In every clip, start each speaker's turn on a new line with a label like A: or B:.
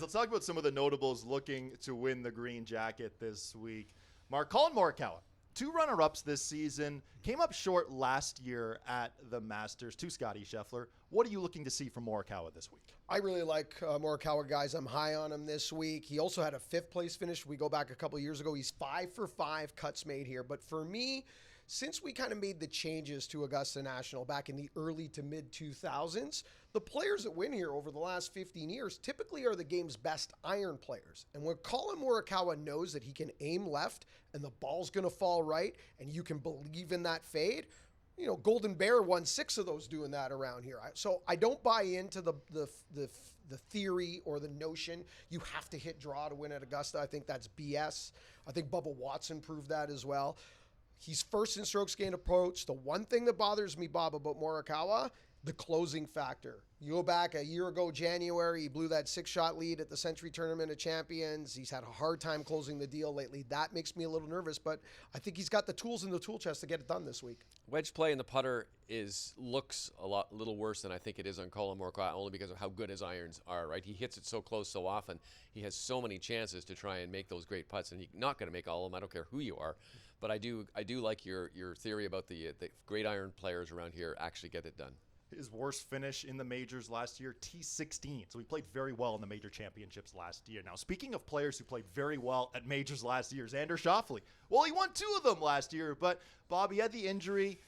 A: Let's talk about some of the notables looking to win the green jacket this week. Collin Morikawa, 2 runner-ups this season, came up short last year at the Masters to Scotty Scheffler. What are you looking to see from Morikawa this week?
B: I really like Morikawa, guys. I'm high on him this week. He also had a 5th place finish. We go back a couple of years ago. He's 5 for 5 cuts made here. But for me, since we kind of made the changes to Augusta National back in the early to mid 2000s, the players that win here over the last 15 years typically are the game's best iron players. And when Collin Morikawa knows that he can aim left and the ball's going to fall right and you can believe in that fade, you know, Golden Bear won 6 of those doing that around here. So I don't buy into the theory or the notion you have to hit draw to win at Augusta. I think that's BS. I think Bubba Watson proved that as well. He's first in strokes gained approach. The one thing that bothers me, Bob, about Morikawa, the closing factor. You go back a year ago, January, he blew that 6-shot lead at the Century Tournament of Champions. He's had a hard time closing the deal lately. That makes me a little nervous, but I think he's got the tools in the tool chest to get it done this week.
C: Wedge play in the putter looks a little worse than I think it is on Collin Morikawa, only because of how good his irons are, right? He hits it so close so often. He has so many chances to try and make those great putts, and he's not going to make all of them. I don't care who you are. But I do like your theory about the great iron players around here actually get it done.
A: His worst finish in the majors last year, T16. So he played very well in the major championships last year. Now, speaking of players who played very well at majors last year, Xander Schauffele. Well, he won 2 of them last year, but Bob, he had the injury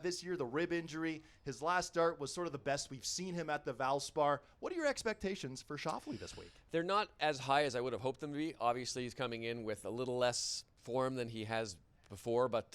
A: this year, the rib injury. His last start was sort of the best we've seen him at the Valspar. What are your expectations for Schauffele this week?
C: They're not as high as I would have hoped them to be. Obviously, he's coming in with a little less form than he has before, but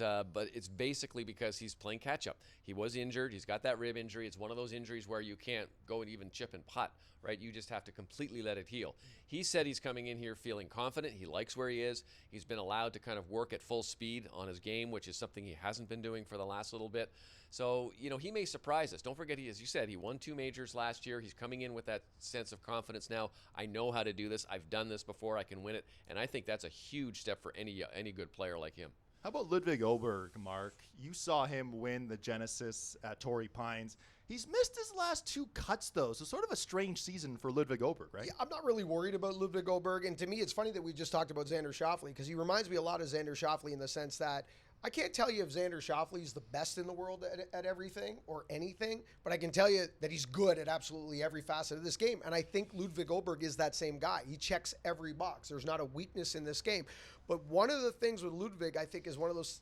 C: it's basically because he's playing catch-up. He was injured. He's got that rib injury. It's one of those injuries where you can't go and even chip and putt, right? You just have to completely let it heal. He said he's coming in here feeling confident. He likes where he is. He's been allowed to kind of work at full speed on his game, which is something he hasn't been doing for the last little bit. So, you know, he may surprise us. Don't forget, as you said, he won 2 majors last year. He's coming in with that sense of confidence now. I know how to do this. I've done this before. I can win it. And I think that's a huge step for any good player like him.
A: How about Ludvig Aberg, Mark? You saw him win the Genesis at Torrey Pines. He's missed his last 2 cuts, though, so sort of a strange season for Ludvig Aberg, right?
B: Yeah, I'm not really worried about Ludvig Aberg, and to me, it's funny that we just talked about Xander Schauffele, because he reminds me a lot of Xander Schauffele in the sense that I can't tell you if Xander Schauffele is the best in the world at everything or anything, but I can tell you that he's good at absolutely every facet of this game. And I think Ludvig Aberg is that same guy. He checks every box. There's not a weakness in this game. But one of the things with Ludvig, I think, is one of those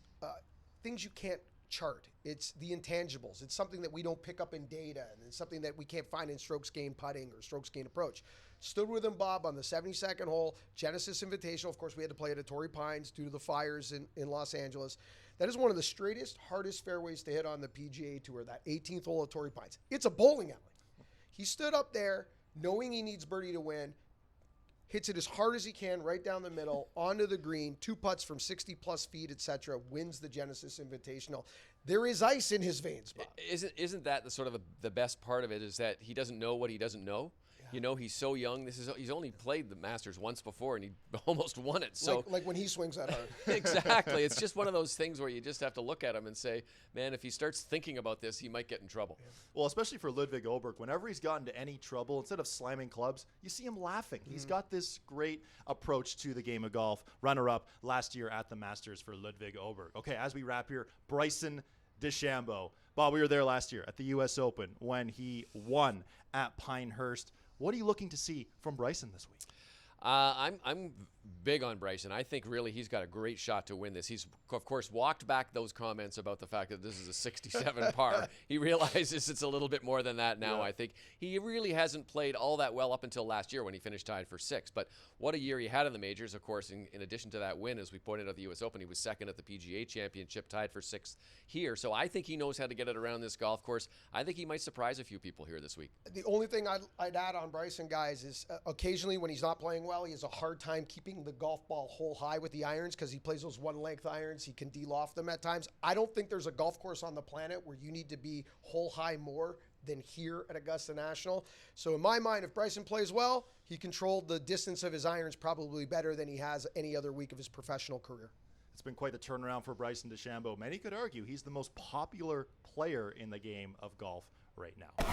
B: things you can't chart. It's the intangibles. It's something that we don't pick up in data, and it's something that we can't find in strokes gained putting or strokes gained approach. Stood with him, Bob, on the 72nd hole, Genesis Invitational. Of course, we had to play it at Torrey Pines due to the fires in Los Angeles. That is one of the straightest, hardest fairways to hit on the PGA Tour, that 18th hole at Torrey Pines. It's a bowling alley. He stood up there knowing he needs birdie to win, hits it as hard as he can right down the middle, onto the green, 2 putts from 60-plus feet, etc., wins the Genesis Invitational. There is ice in his veins, Bob.
C: Isn't that the sort of the best part of it, is that he doesn't know what he doesn't know? Yeah. You know, he's so young. He's only played the Masters once before, and he almost won it. So
B: like when he swings that hard.
C: Exactly. It's just one of those things where you just have to look at him and say, man, if he starts thinking about this, he might get in trouble. Yeah.
A: Well, especially for Ludvig Aberg, whenever he's gotten to any trouble, instead of slamming clubs, you see him laughing. He's got this great approach to the game of golf. Runner-up last year at the Masters for Ludvig Aberg. Okay, as we wrap here, Bryson DeChambeau. Bob, we were there last year at the U.S. Open when he won at Pinehurst. What are you looking to see from Bryson this week?
C: I'm big on Bryson. I think really he's got a great shot to win this. He's, of course, walked back those comments about the fact that this is a 67 par. He realizes it's a little bit more than that now, yeah. I think. He really hasn't played all that well up until last year when he finished tied for 6th. But what a year he had in the majors, of course. In addition to that win, as we pointed out at the U.S. Open, he was 2nd at the PGA Championship, tied for 6th here. So I think he knows how to get it around this golf course. I think he might surprise a few people here this week.
B: The only thing I'd add on Bryson, guys, is occasionally when he's not playing well, he has a hard time keeping the golf ball hole high with the irons because he plays those one-length irons. He can de-loft them at times. I don't think there's a golf course on the planet where you need to be hole high more than here at Augusta National. So in my mind, if Bryson plays well, he controlled the distance of his irons probably better than he has any other week of his professional career.
A: It's been quite the turnaround for Bryson DeChambeau. Many could argue he's the most popular player in the game of golf right now.